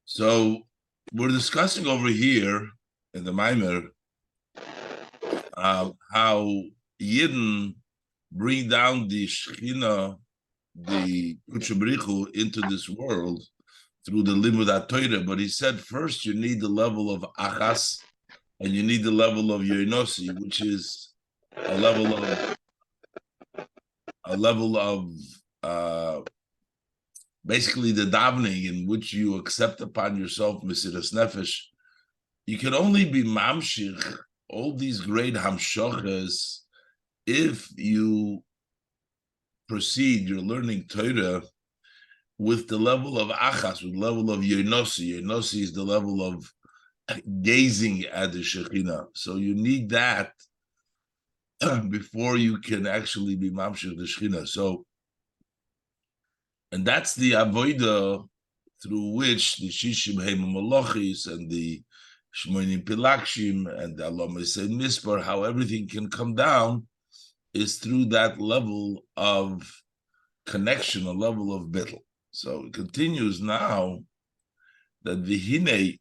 So we're discussing over here in the Mamer how Yidden bring down the Shechina, the Kuchabrichu, into this world through the Limud HaTorah. But he said first you need the level of Achas and you need the level of Yonosi, which is a level of basically the davening in which you accept upon yourself Mesiras Nefesh. You can only be mamshich all these great hamshachas if you proceed, you're learning Torah with the level of achas, with the level of yonosi. Yonosi is the level of gazing at the Shekhinah. So you need that before you can actually be mamshich the Shekhinah. So, and that's the avodah through which the shishim heim malachis and the shmonim pilakshim and the Allah Mesei Mispar, how everything can come down, is through that level of connection, a level of bittul. So it continues now that v'hinei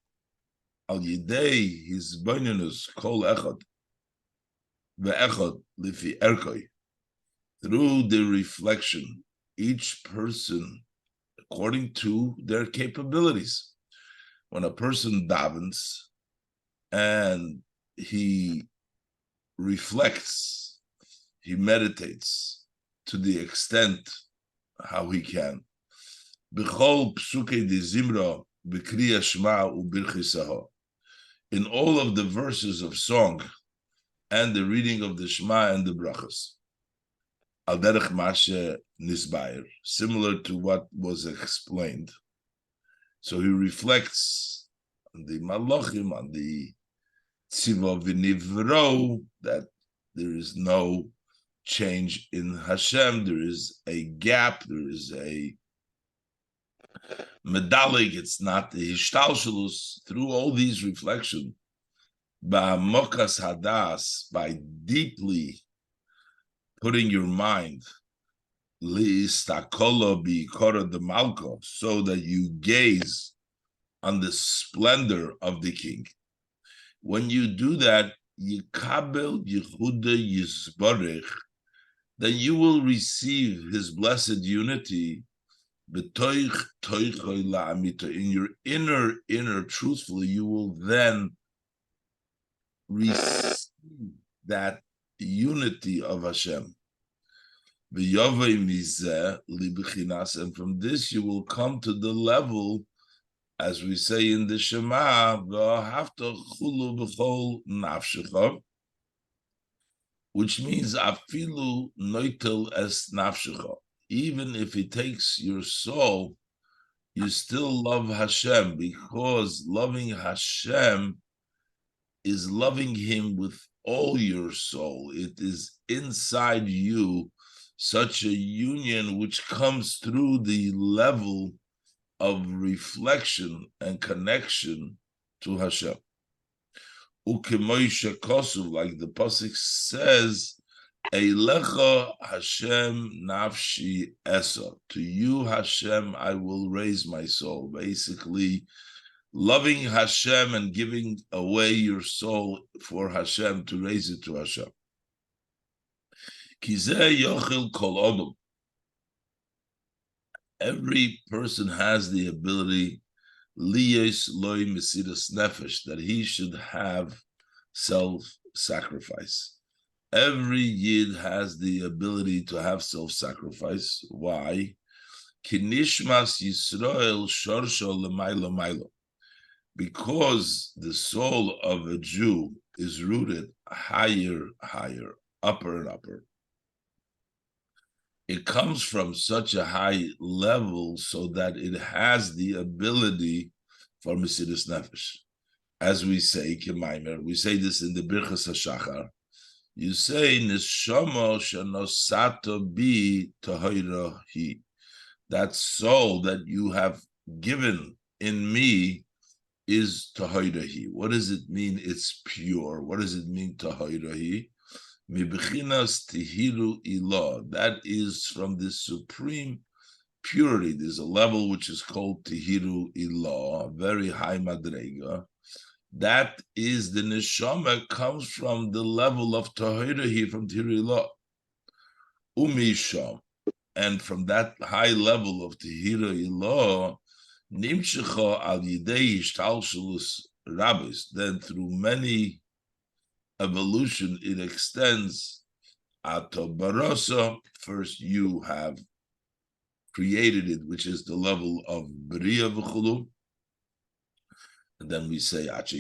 al yidei his bonus kol echad ve'echad lifi erkoi, through the reflection, each person according to their capabilities. When a person davens and he reflects, he meditates to the extent how he can. B'chol psuke de zimra b'kriya shma u'birchisaha. In all of the verses of song and the reading of the Shema and the brachas. Al derech mashe nisbayer, similar to what was explained. So he reflects on the malachim, on the tziva v'nivro, that there is no change in Hashem, there is a gap, there is a medalig, it's not the hishtalshalus. Through all these reflections, ba'mokas hadas, by deeply putting your mind li'istakolo bi'ikora de malko, so that you gaze on the splendor of the king. When you do that, yikabel yichuda yizbarich, then you will receive his blessed unity in your inner truthfully. You will then receive that unity of Hashem. And from this you will come to the level, as we say in the Shema, which means afilu noitel es nafshecha. Even if it takes your soul, you still love Hashem, because loving Hashem is loving him with all your soul. It is inside you, such a union which comes through the level of reflection and connection to Hashem. Ukemoisha kosuv, like the pasuk says, Eilecha Hashem nafshi esa. To you, Hashem, I will raise my soul. Basically, loving Hashem and giving away your soul for Hashem, to raise it to Hashem. Kizeh yochil kol odom. Every person has the ability, liyes loy mesiras nefesh, that he should have self-sacrifice. Every Yid has the ability to have self-sacrifice. Why? Kinishmas Yisrael shorsho l'maylo maylo. Because the soul of a Jew is rooted higher, upper and upper. It comes from such a high level so that it has the ability for Mesiras Nefesh. As we say, Kemaimer, we say this in the Birchas HaShachar. You say, Neshama shenosato bi tahira hi. That soul that you have given in me is tahira hi. What does it mean? It's pure. What does it mean, tahira hi? Mibechinas tihiru ilah. That is from the supreme purity. There's a level which is called Tihiru Ilah, a very high madrega. That is the neshama comes from the level of Tahira here from Tihiru Ilah. Umisham. And from that high level of Tahira Ilah, Nimshecha al Yidei Ishtalshalus Rabbis, then through many evolution, it extends Ato Barasa. First, you have created it, which is the level of Bria V'chulu. And then we say Ato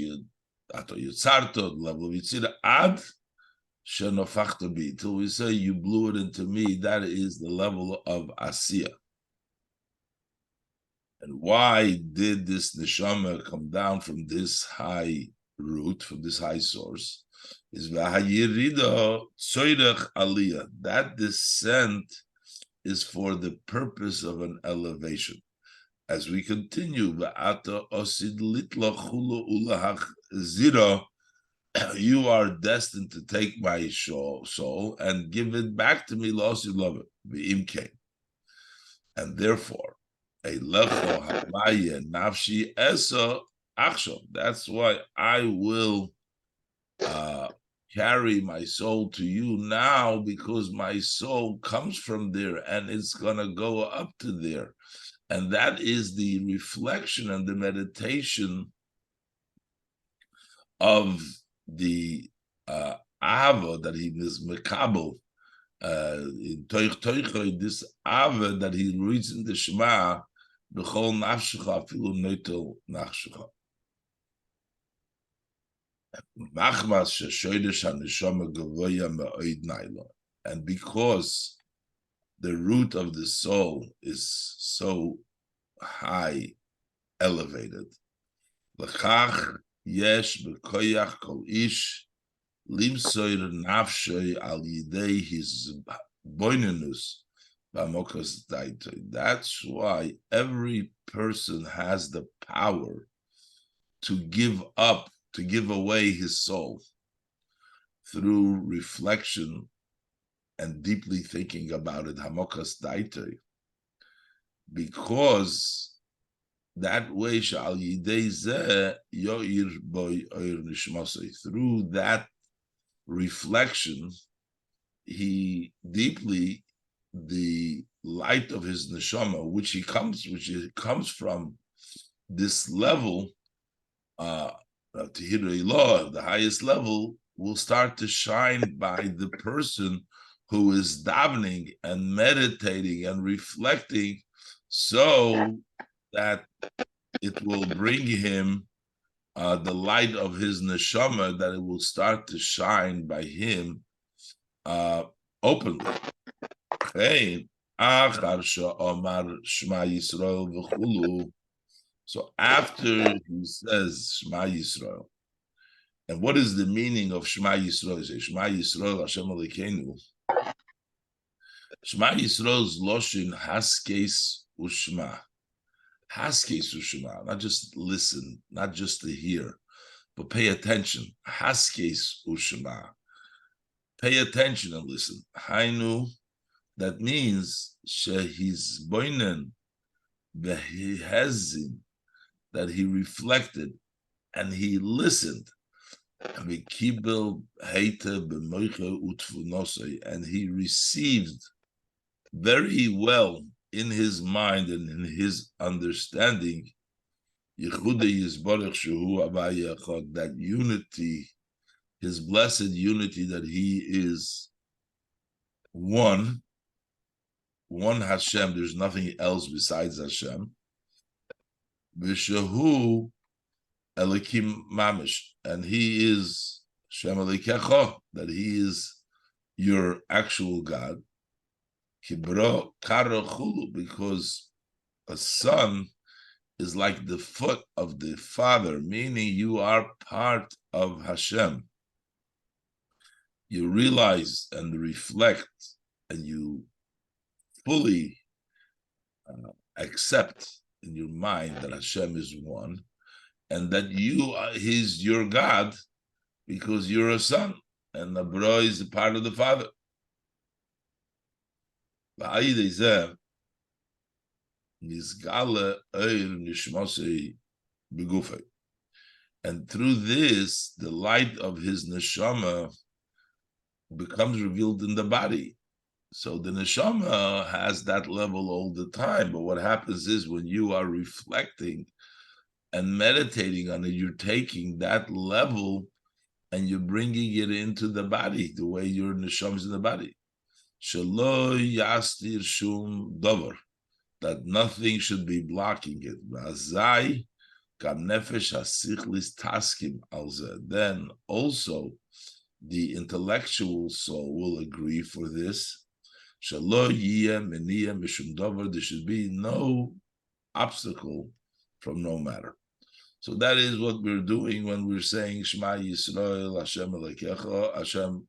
Yitzarto, the level of Yitzira, Ad Shenofachta Bi, till we say you blew it into me. That is the level of Asiya. And why did this neshama come down from this high root, from this high source? Is v'hayirida tzoyrech aliyah. That descent is for the purpose of an elevation. As we continue, v'ata osid litla chulu ulahach zira, you are destined to take my soul and give it back to me, losid love it, v'imkein. And therefore, eilecho hamaya nafshi esa achshav. That's why I will carry my soul to you now, because my soul comes from there and it's going to go up to there. And that is the reflection and the meditation of the Ava that he is Mekabel, in Toich Toicha, this Ava that he reads in the Shema, B'chol nafshecha afilu noitel nachshecha. And because the root of the soul is so high, elevated, l'chach yesh b'koyach kol ish limsoir nafshay al yidei his boinenus b'amokas daitoi. That's why every person has the power to give up, to give away his soul through reflection and deeply thinking about it, hamokas daitoi, because that way shal yidei zeh yoir boy oir nishmasei. Through that reflection, he deeply, the light of his neshama, which comes from this level, Tehira Ilah, the highest level, will start to shine by the person who is davening and meditating and reflecting, so that it will bring him the light of his neshama, that it will start to shine by him openly. So after he says Shema Yisrael, and what is the meaning of Shema Yisrael? He says Shema Yisrael Hashem Elokeinu. Shema Yisrael's loshin haskes ushma. Haskes ushma, not just listen, not just to hear, but pay attention. Haskes ushma. Pay attention and listen. Hainu, that means shehiz boinen behezin, that he reflected and he listened. And he received very well in his mind and in his understanding that unity, his blessed unity, that he is one Hashem, there's nothing else besides Hashem. V'shehu Elikim Mamish, and he is Shem Elikecha, that he is your actual God. Kibro Karachulu, because a son is like the foot of the father, meaning you are part of Hashem. You realize and reflect, and you fully accept in your mind that Hashem is one, and that he's your God, because you're a son, and the bro is a part of the father. Nizgale Eir Nishmosei Begufei. And through this, the light of his neshama becomes revealed in the body. So the neshama has that level all the time. But what happens is when you are reflecting and meditating on it, you're taking that level and you're bringing it into the body, the way your neshama is in the body. Shelo yastir shum dover, that nothing should be blocking it. V'azai kam nefesh hasichlis taskim alze. Then also the intellectual soul will agree for this. Shelo yiyeh meniyeh mishum dover. There should be no obstacle from no matter. So that is what we're doing when we're saying Shema Yisrael, Hashem Elokecha, Hashem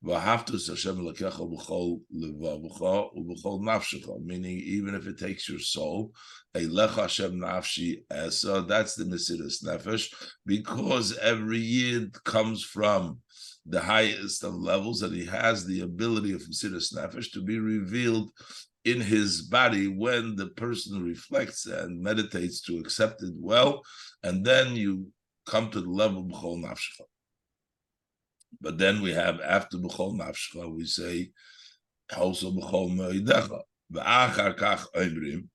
V'haftus Hashem Elokecha b'chol levavecha u'b'chol nafshecha. Meaning, even if it takes your soul, Eilecha Hashem nafshi esa. That's the Mesiras Nefesh, because every Yid comes from the highest of levels, and he has the ability of Mesiras Nefesh to be revealed in his body when the person reflects and meditates to accept it well, and then you come to the level b'chol nafshecha. But then we have, after b'chol nafshecha, we say also b'chol me'idecha v'achar kach oimrim,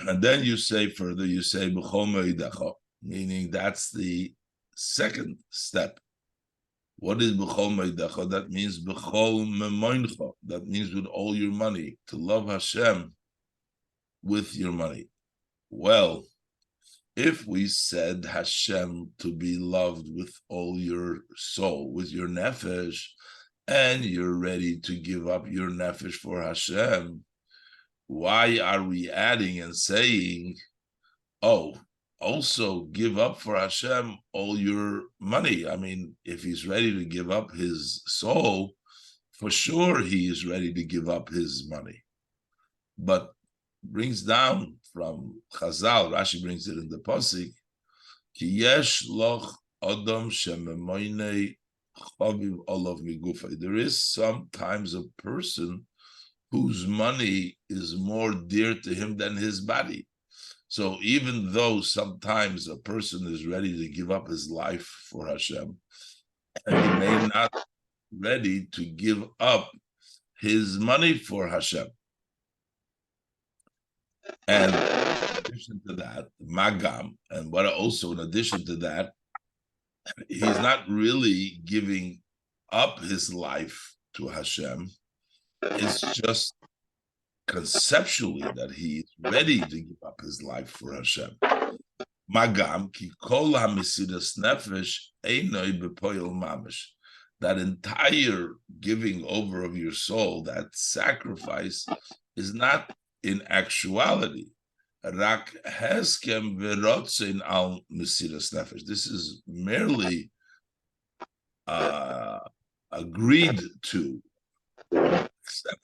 and then you say further, you say b'chol me'idecha, meaning that's the second step. What is b'chol me'idecha? That means b'chol memoincha. That means with all your money, to love Hashem with your money. Well, if we said Hashem to be loved with all your soul, with your nefesh, and you're ready to give up your nefesh for Hashem, why are we adding and saying, oh, also give up for Hashem all your money? I mean, if he's ready to give up his soul, for sure he is ready to give up his money. But brings down from Chazal, Rashi brings it in the Pasuk, Ki yesh loch adam shememoinei chaviv olav migufay. There is sometimes a person whose money is more dear to him than his body. So even though sometimes a person is ready to give up his life for Hashem, and he may not be ready to give up his money for Hashem. And in addition to that, Magam, and what also in addition to that, he's not really giving up his life to Hashem. It's just conceptually that he is ready to give up his life for Hashem. Magam ki kol hamesiras nefesh einoi bepoil mamish. That entire giving over of your soul, that sacrifice, is not in actuality. Rak heskem verotzen al mesiras nefesh. This is merely agreed to, accept.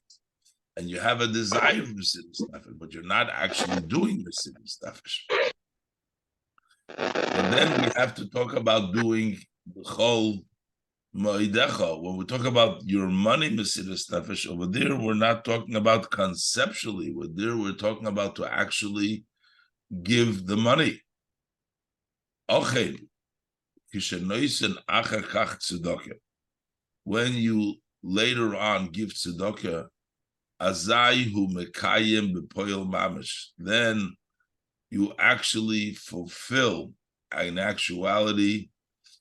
And you have a desire for Mesiras Nefesh, but you're not actually doing Mesiras Nefesh. And then we have to talk about doing the whole Ma'idecha. When we talk about your money Mesiras Nefesh, over there we're not talking about conceptually. Over there we're talking about to actually give the money. Okay. When you later on give tzedakah, Azai hu mekayim b'poil mamish, then you actually fulfill, in actuality,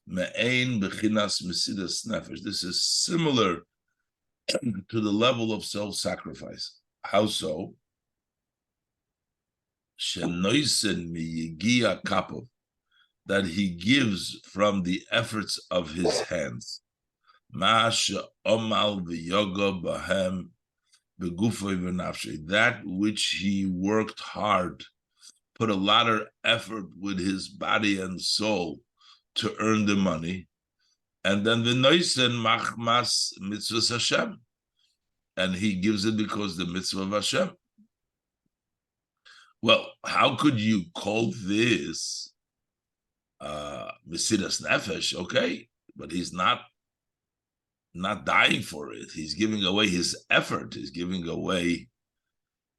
me'ein b'chinas mesiras nefesh. This is similar to the level of self-sacrifice. How so? Shenoisen miyigia kapov, that he gives from the efforts of his hands. Ma'asha omal v'yoga b'hem. That which he worked hard, put a lot of effort with his body and soul to earn the money, and then the noisen machmas mitzvah Hashem, and he gives it because the mitzvah of Hashem. Well, how could you call this Mesiras Nefesh? Okay, but he's not dying for it. He's giving away his effort. He's giving away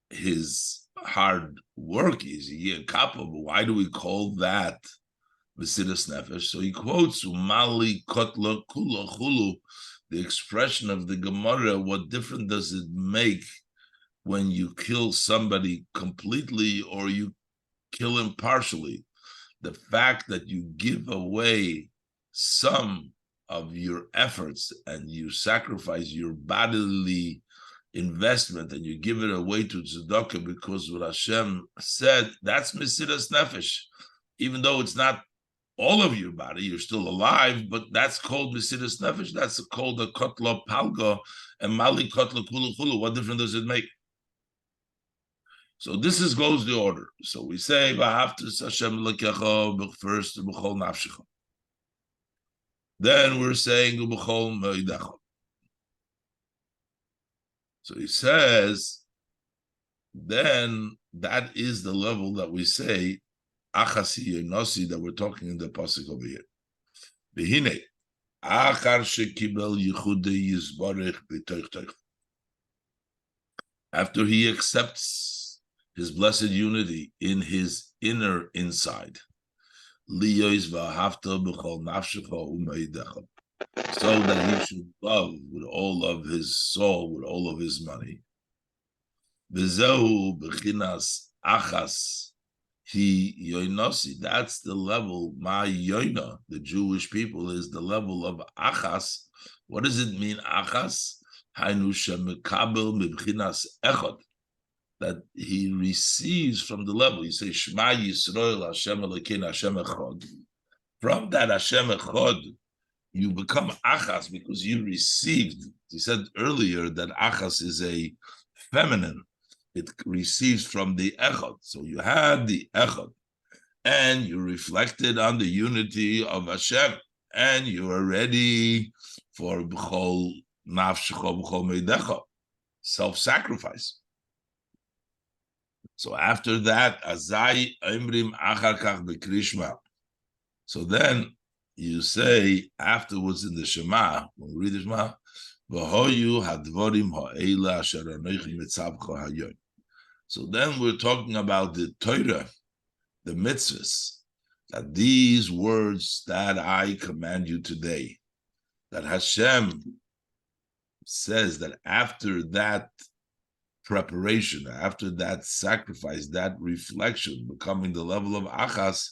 his hard work is a couple, but why do we call that Mesiras Nefesh? So he quotes Umali Kotla Kula Chulu, the expression of the Gemara. What difference does it make when you kill somebody completely or you kill him partially? The fact that you give away some of your efforts and you sacrifice your bodily investment and you give it away to tzedakah because what Hashem said, that's Mesiras Nefesh. Even though it's not all of your body, you're still alive, but that's called Mesiras Nefesh. That's called a Kotla Palga and Mali Kotla Kulu Kulu. What difference does it make? So this goes the order. So we say V'ahavtas Hashem Elokecha first b'chol nafshecha. Then we're saying b'chol moedecha. So he says, then that is the level that we say achasi yonosi that we're talking in the pasuk over here. Behine achar shekibel yichudei yizbarich b'toich. After he accepts his blessed unity in his inner inside, so that he should love with all of his soul, with all of his money. That's the level, my yoina, the Jewish people, is the level of achas. What does it mean, achas? That he receives from the level. You say, Shema Yisrael, Hashem Elokeinu, Hashem Echad. From that Hashem Echad, you become achas because you received. He said earlier that achas is a feminine. It receives from the Echad. So you had the Echad, and you reflected on the unity of Hashem, and you are ready for b'chol nafshecha, b'chol meidecha, self-sacrifice. So after that, azai imrim achar kach bekrishma. So then you say afterwards in the Shema, when we read the Shema, v'hoyu hadvorim ha'ela asher anochi mitzavcha hayon. So then we're talking about the Torah, the mitzvahs, that these words that I command you today, that Hashem says that after that preparation, after that sacrifice, that reflection, becoming the level of achas,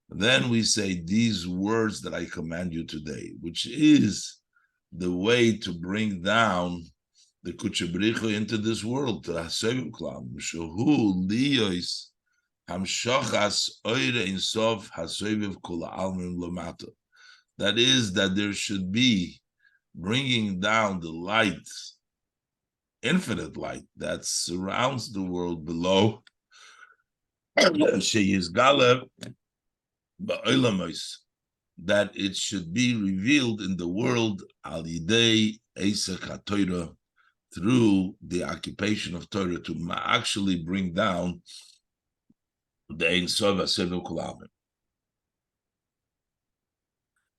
then we say these words that I command you today, which is the way to bring down the Kuchabricha into this world, to Hasevim Klam, Shehu Liyos Hamshachas Oire Insof Hasevim Kula Almim Lamata. That is, that there should be bringing down the light, infinite light that surrounds the world below. That it should be revealed in the world al yidei Eisek HaTorah, through the occupation of Torah, to actually bring down the Ein Sof HaSevil Kol Almin.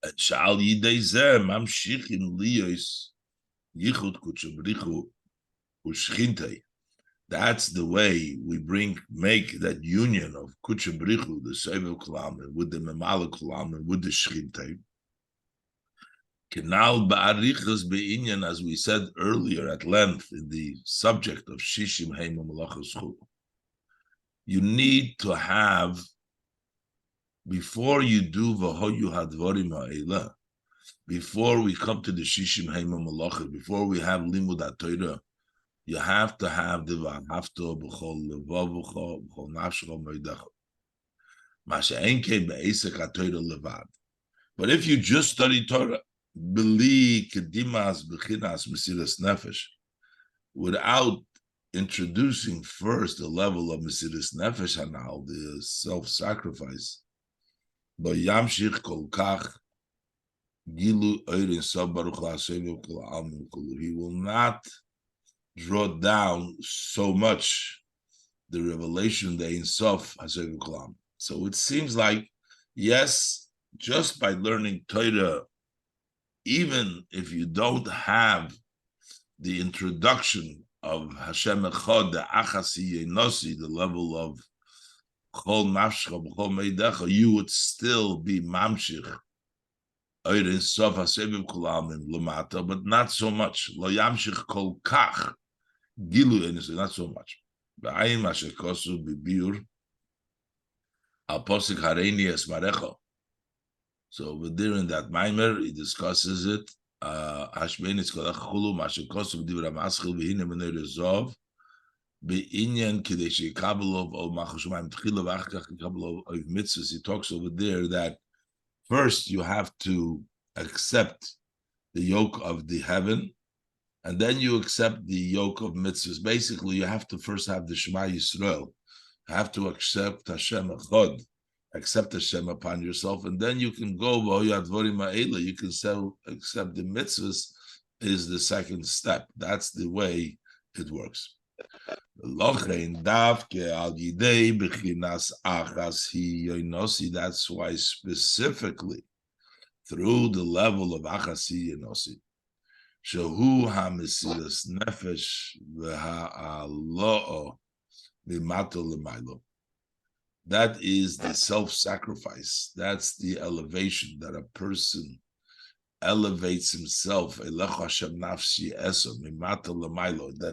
And shal yidei zeh mamshichim liyos yichud kutshabrichu ushchintei. That's the way we make that union of kutshabrichu, the Sevil Kol Almin, with the Memala Kol Almin, with the Shchintei. Kenal ba'arichas be'inyan, as we said earlier at length in the subject of shishim heima malachas chut. You need to have, before you do v'hoyu hadvarim ha'ela, before we come to the shishim heima malachas, before we have limud HaTorah, you have to have the v'ahavta b'chol levavucha b'chol nafshecha moedecha. Ma she'en kein be'esek HaTorah levad. But if you just study Torah, beli kedimas bechinas mesiras nefesh, without introducing first the level of mesiras nefesh hanal, the self-sacrifice, yamshich kol kach gilu oirin sof baruch la'asevil kol almin kulu. He will not draw down so much the revelation the Ein Sof HaSevil Kol Almin. So it seems like, yes, just by learning Torah, even if you don't have the introduction of Hashem Echad, the Achasi Yenosi, the level of Chol Nafshcha B'Chol Meidecha, you would still be Mamshich Oirin Sof HaSeviv Kulamim Lamata, but not so much. Lo Yamshich Kol Kach Gilu Enisei, not so much. Ba'ayim Asher Kosu B'Biur Al Posik Hareini Esmarecho. So over there in that Mamer, he discusses it. Hashmenis Kolach Chulu Masher Kosu B'Divra Maschil V'Hine Menei Rezov Be'inyan Kidei Sheikabelov O Machushumayim Tchila V'Achkach Kabelov O Mitzvahs. He talks over there that first you have to accept the yoke of the heaven, and then you accept the yoke of mitzvahs. Basically, you have to first have the Shema Yisrael. You have to accept Hashem Echad, accept Hashem upon yourself, and then you can go, you can accept the mitzvahs is the second step. That's the way it works. That's why specifically through the level of Achasi Yenosi, Shehu HaMesilas Nefesh V'Ha'alo'o Mimato L'Mailo. That is the self-sacrifice. That's the elevation that a person elevates himself, that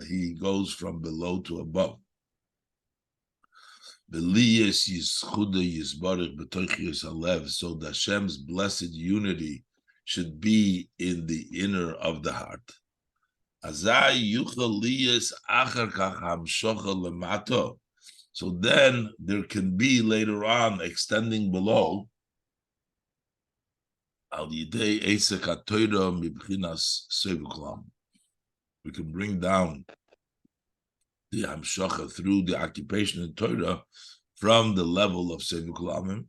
he goes from below to above. So that Hashem's blessed unity should be in the inner of the heart. So then there can be later on extending below. We can bring down the Hamshacha through the occupation in Torah from the level of Sevuk Lamim,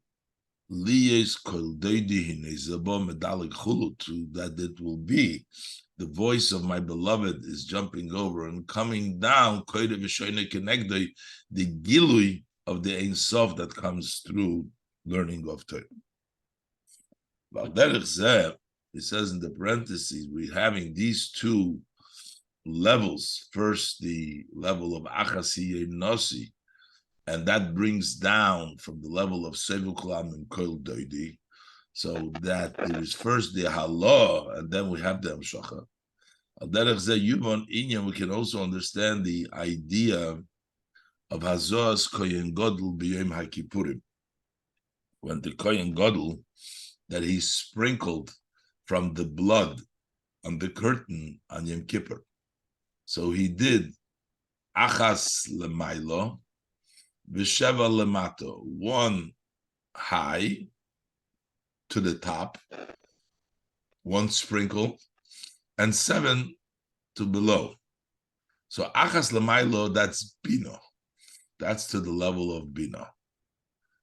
that it will be the voice of my beloved is jumping over and coming down, the Gilui of the Ein Sof that comes through learning of Torah. It says in the parentheses, we're having these two levels. First, the level of Achasi Yenosi, and that brings down from the level of Sevuk Lam and Kol Doidi. So that there is first the Halah, and then we have the Amshacha. We can also understand the idea of Hazoas Kohen Gadol B'Yom HaKippurim. When the Kohen Gadol, that he sprinkled from the blood on the curtain on Yom Kippur. So he did Achas Lemailo, V'Sheva Lemato, one high to the top, one sprinkle, and 7 to below. So Achas Lemailo, that's Bino. That's to the level of Bino.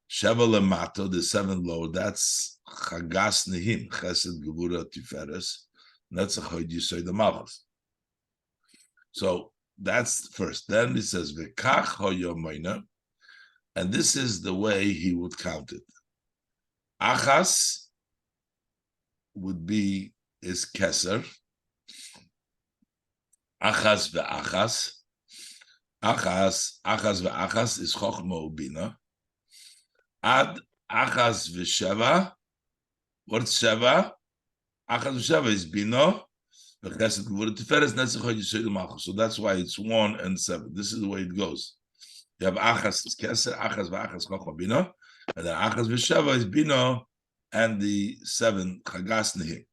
Sheva Lemato, the 7 low, that's Chagas Nehim, Chesed Gevura Tiferes, Netzach Hoid Yisoy the Malchus. So that's first. Then it says V'kach Hoyomoina, and this is the way he would count it. Achas would be is Keser. Achas ve'achas. Achas ve'achas is Chochma Ubina. Ad Achas v'Sheva. What's Sheva? Achas v'Sheva is Bino. So that's why it's 1 and 7. This is the way it goes. You have Achas is Keser, Achas v'Achas Chochma Bino, and then Achas v'Sheva is Bino, and the 7 Chagas Nehim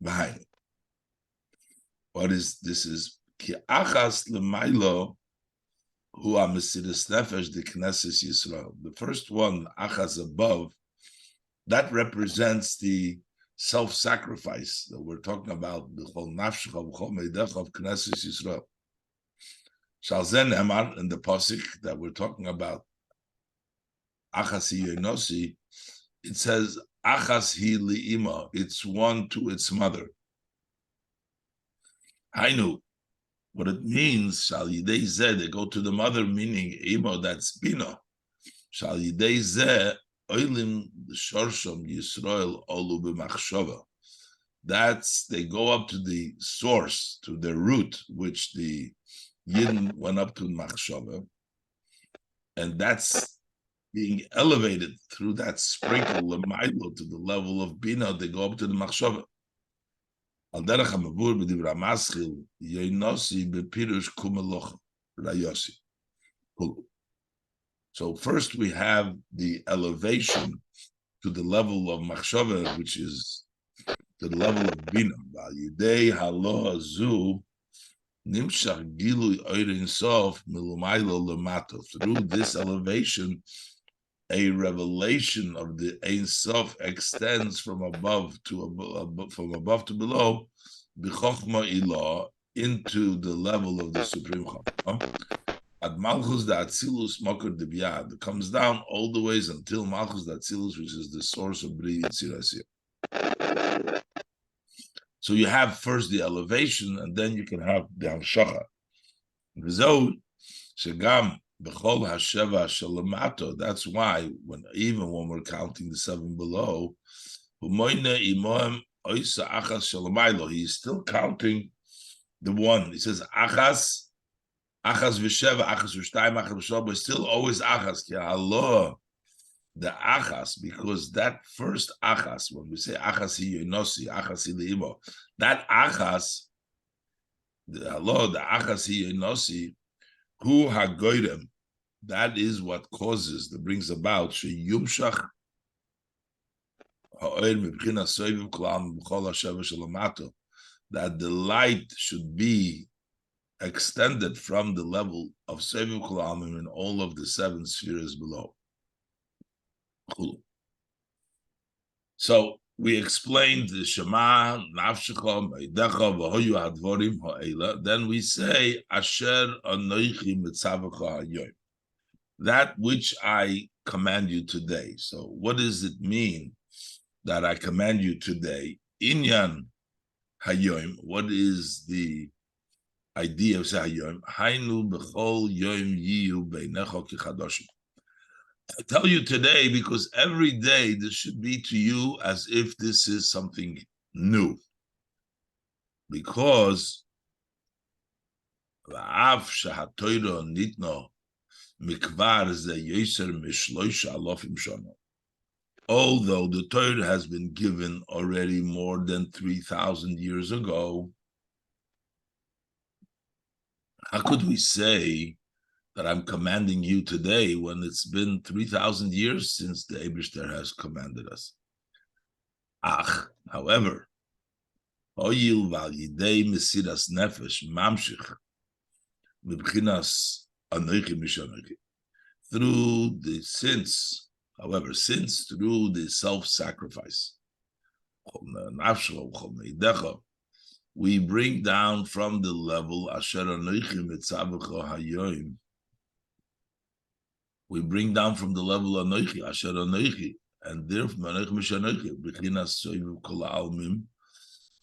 behind it. What is this? Is Ki Achas L'Mailo Hu HaMesilas Nefesh the Knesses Yisrael. The first one, Achas above, that represents the self-sacrifice that we're talking about, the Chol Nafshcha B'Chol Meidecha of Knesses Yisrael. Shalzen Emar, in the Pasuk that we're talking about, Achasi Yenosi, it says, Achas hi li'ima, it's one to its mother. I knew what it means, Shal Yidei Zeh, they go to the mother, meaning Imo, that's Bino. Shal Yidei Zeh, Oilim Shorshom Yisrael Olu B'Machshava. That's, they go up to the source, to the root, which the Yidden went up to Machshava, and that's being elevated through that sprinkle Lamailo to the level of Bina. They go up to the Machshava. Al derech hamavur b'divra maschil yoinosi b'pirush kumeloch rayosi. So first we have the elevation to the level of Machshava, which is to the level of Bina. Yidei halo azu nimshach gilui oirin sof milumaylo lemato. Through this elevation, a revelation of the Ein Sof extends from above to below, b'chokhma ilah, into the level of the Supreme Chokhmah. Ad Malchus da Atzilus Makor Dibyad comes down all the ways until Malchus da Atzilus, which is the source of Bri Yitzir. So you have first the elevation, and then you can have the Hamshacha. V'zod shegam b'chol hasheva shalamato. That's why even when we're counting the seven below, he's still counting the one. He says achas v'sheva, achas v'shtayim, achas v'shava, but still always achas. Ki Allah, the achas, because that first achas, when we say achas hi yonosi, achas hi leimo, that achas, the Allah, the achas hi yonosi, hu hagoyrem, that is what causes, that brings about sheyumshach ha'oir mibchina soivim k'lam b'chol hasheva shalamato, that the light should be extended from the level of soivim k'lamim in all of the seven spheres below. So we explained the Shema, Nafshecha, Meidecha, V'hoyu Hadvorim Ha'ela. Then we say Asher Anoichi Mitzavecha Hayoim, that which I command you today. So what does it mean that I command you today? Inyan Hayoim. What is the idea of Hayoim? Hainu B'chol Yoim Yiyu Beinecha Kichadoshim. I tell you today because every day this should be to you as if this is something new. Because although the Torah has been given already more than 3,000 years ago, how could we say that I'm commanding you today when it's been 3,000 years since the Eibishter has commanded us? However, oyil val yidei mesiras nefesh mamshich mibchinas anoichi mishanoichi, through the since through the self-sacrifice, we bring down from the level asher anoichi mitzavecha hayoim. We bring down from the level of Anoichi, Asher Anoichi, and therefore Anoichi Mishanoichi, B'chinas Soivu Kol Almim,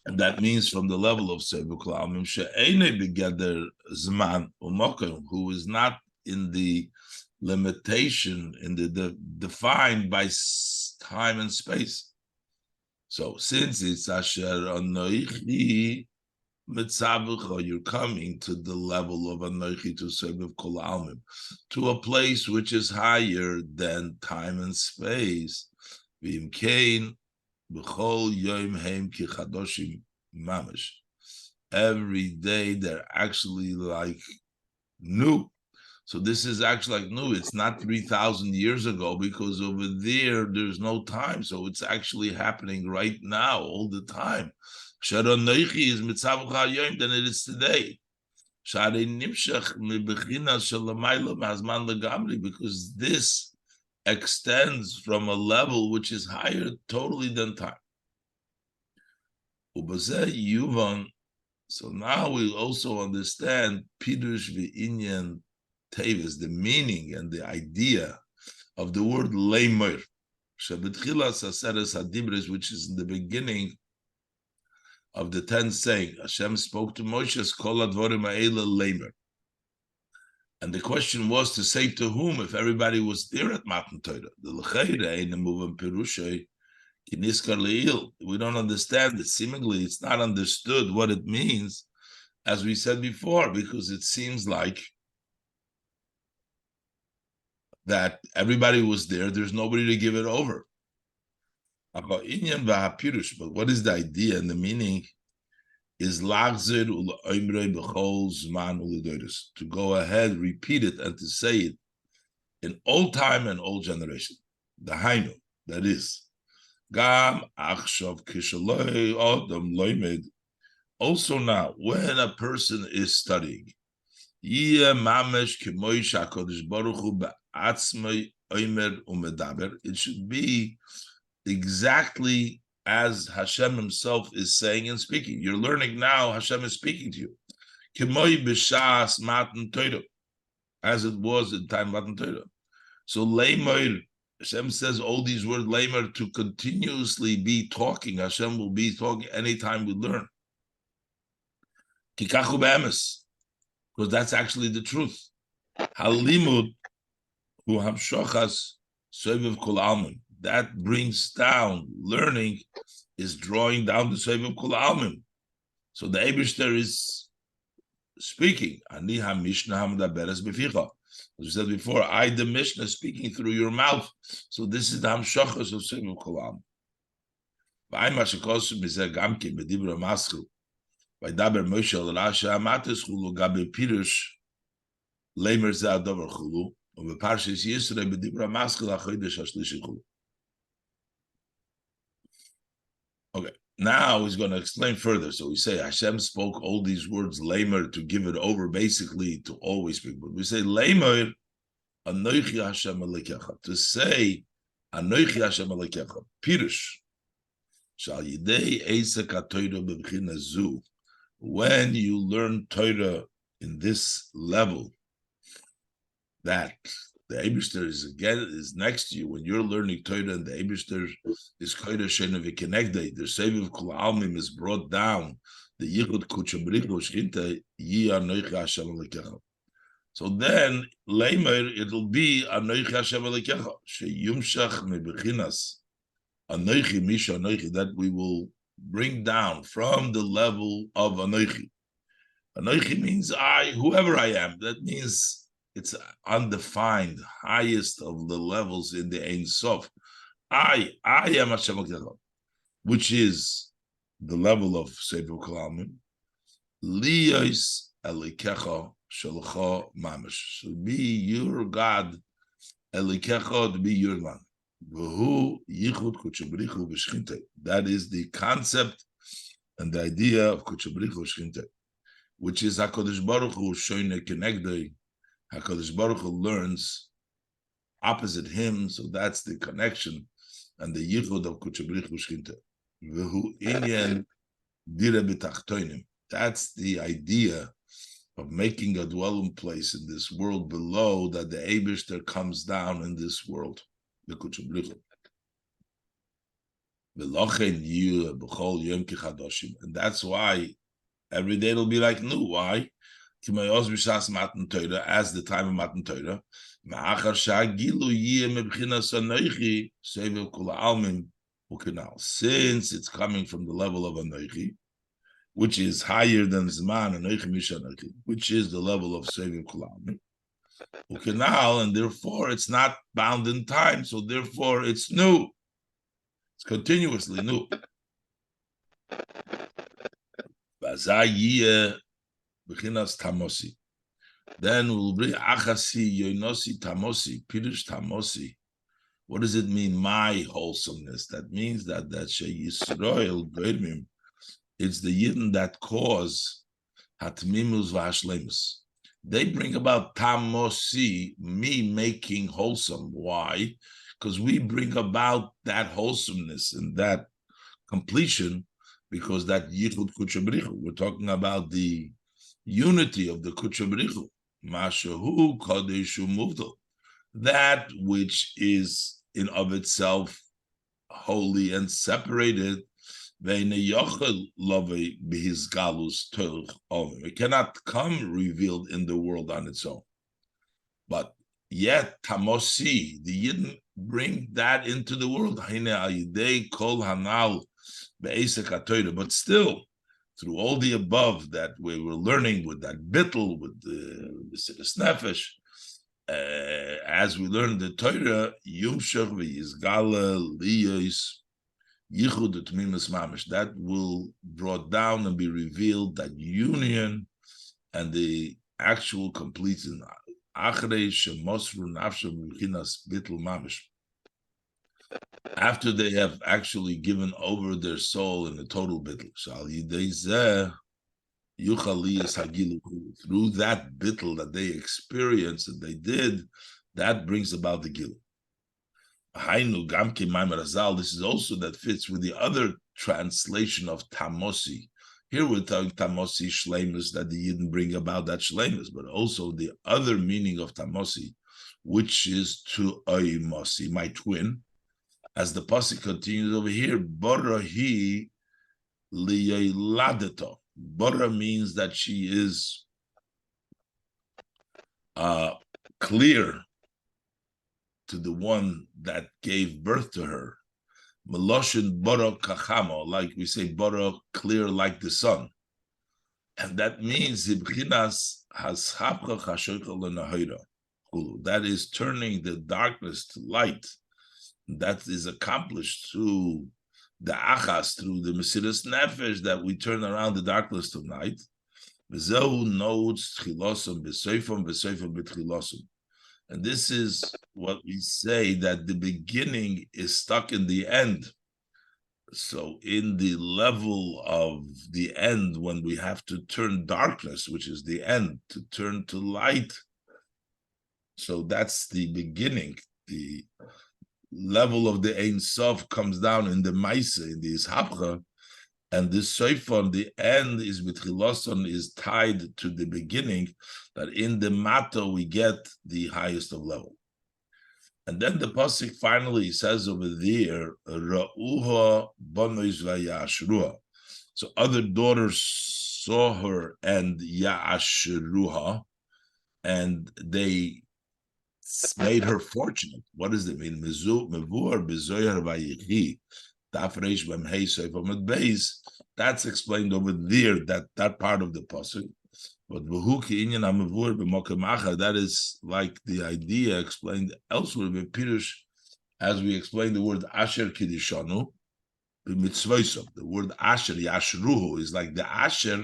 and that means from the level of Soivu Kol Almim, She'ene B'geder Zman U'mokim, who is not in the limitation, in the defined by time and space. So since it's Asher Anoichi, you're coming to the level of Anoichi to Soivu Kol Almim, to a place which is higher than time and space. V'imkein b'chol yom heim ki chadoshim mamash. Every day they're actually like new. So this is actually like new. It's not 3,000 years ago because over there's no time. So it's actually happening right now, all the time. Sharon Noichi is mitzavach hayoim than it is today. Shari nimshach mibechinas shalamaylo mazman legamri, because this extends from a level which is higher totally than time. Ubazeh yuvan. So now we also understand pidush v'inyan tevis, the meaning and the idea of the word leimer. Shebetchilas aseres hadibres, which is in the beginning of the 10th saying, Hashem spoke to Moshe, Kol advorim ha'ela leimer. And the question was to say to whom, if everybody was there at Matan Torah. The l'cheire ein emuvam perushay ki niskar le'il. We don't understand it. Seemingly, it's not understood what it means as we said before, because it seems like that everybody was there. There's nobody to give it over. But what is the idea and the meaning? Is to go ahead, repeat it, and to say it in old time and old generation. The Hainu, that is. Also now, when a person is studying, it should be exactly as Hashem himself is saying and speaking. You're learning now, Hashem is speaking to you. As it was in time Matan Torah. So Leimer, Hashem says all these words, Leimer, to continuously be talking. Hashem will be talking anytime we learn. Kikachu be'emes, because that's actually the truth. Halimud hu hamshochas soiviv kol almin. That brings down, learning is drawing down the soiviv kol almin. So the Eibishter is speaking. Ani hamishna hamdaberes beficha. As we said before, I, the Mishnah, speaking through your mouth. So this is the hamshochas of soiviv kol almin. V'ay mashakosu b'zeh gamke b'dibra maskil. V'daber Moshe al Rasha amates chulu gabe pirush leimer zeh adover chulu. Okay, now he's going to explain further. So we say Hashem spoke all these words, Lamer, to give it over, basically to always speak. But we say Lamer, Anoichi Hashem Alekecha, to say Anoichi Hashem Alekecha, Pirush, Shal Yidei Eisek HaTorah B'Bechina Zu, when you learn Torah in this level, that the Eibishter is next to you when you're learning Torah, and the Eibishter is Kodesh Shena V'Kenegdei. The Seviv Kol Almim is brought down. The Yichud Kutsha B'Richu Shchinta Yi Anoichi Hashem Alekecha. So then, Leimer, it'll be Anoichi Hashem Alekecha Sheyumshach Mebechinas Anoichi Misha Anoichi, that we will bring down from the level of Anoichi. Anoichi means I, whoever I am. That means it's undefined, highest of the levels in the Ein Sof. I am Hashem Alekecha, which is the level of Sefer Kalamim. Liyos Alekecha Shalcha Mamash. So be your God, Alekecha, to be your man. V'hu Yichud Kutsha B'Richu V'Shchinte. That is the concept and the idea of Kutsha B'Richu V'Shchinte, which is HaKadosh Baruch Hu Shoyne Kenegdei. HaKadosh Baruch Hu learns opposite him, so that's the connection and the yichud of Kutsha B'Richu Shchinte. V'hu inyan dira b'tachtoinim. That's the idea of making a dwelling place in this world below, that the Eibishter comes down in this world, the Kutsha B'Richu. V'lochen yu b'chol yom kichadoshim. And that's why every day it'll be like new. Why? As the time of Matan Torah, since it's coming from the level of Anoichi, which is higher than Zman, Anoichi Misha Anoichi, which is the level of Seviv Kulam, and therefore it's not bound in time, so therefore it's new. It's continuously new. Tamosi. Then we'll bring Achasi, Yoinosi, Tamosi, Pirush Tamosi. What does it mean, my wholesomeness? That means that Yisrael Goyimim, it's the Yidden that cause Hatmimus V'Hashlemus. They bring about Tamosi, me making wholesome. Why? Because we bring about that wholesomeness and that completion, because that Yichud Kutsha B'Richu. We're talking about the unity of the Kutsha B'Richu, Mashahu Kadeshu Muvdal, that which is in of itself holy and separated. It cannot come revealed in the world on its own. But yet, Tamosi, the Yidden bring that into the world. But still, through all the above that we were learning with that bittul, with the Mesiras Nefesh, as we learn the Torah, Yumshach v'Yizgala liyos yichud utmimus mamish, that will brought down and be revealed, that union and the actual completion. Achrei shemosru nafshem v'chinas bittul mamish, after they have actually given over their soul in a total bittul. Through that bittul that they experienced and they did, that brings about the gil. This is also that fits with the other translation of tamosi. Here we're talking tamosi shleimus, that they didn't bring about that shleimus, but also the other meaning of tamosi, which is to oimosi, my twin. As the pasuk continues over here, borahi liyeladeto. Bora means that she is clear to the one that gave birth to her. Meloshin bora kachamo, like we say, bora, clear like the sun. And that means ibchinas hashapcha chashoicha lenahira. That is turning the darkness to light. That is accomplished through the achas, through the Mesiras Nefesh, that we turn around the darkness to night. And this is what we say, that the beginning is stuck in the end. So in the level of the end, when we have to turn darkness, which is the end, to turn to light, so that's the beginning. The level of the Ein Sof comes down in the Maisa, in the Ishapcha, and this Seifon, the end is B'tchiloson, is tied to the beginning, that in the Mato we get the highest of level. And then the Pasuk finally says over there, Ra'uha Bonois Vayashruha. So other daughters saw her and Ya'ashruha, and they made her fortunate. What does it mean? That's explained over there, that part of the pasuk. But that is like the idea explained elsewhere in Pirush, as we explain the word Asher Kiddushanu, the word Asher, Yashruhu, is like the Asher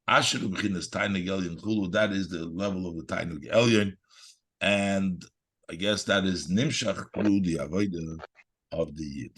B'chinas Tainug Elyon Chulu, that is the level of the Tainug Elyon. And I guess that is nimshach through the avodah of the yid.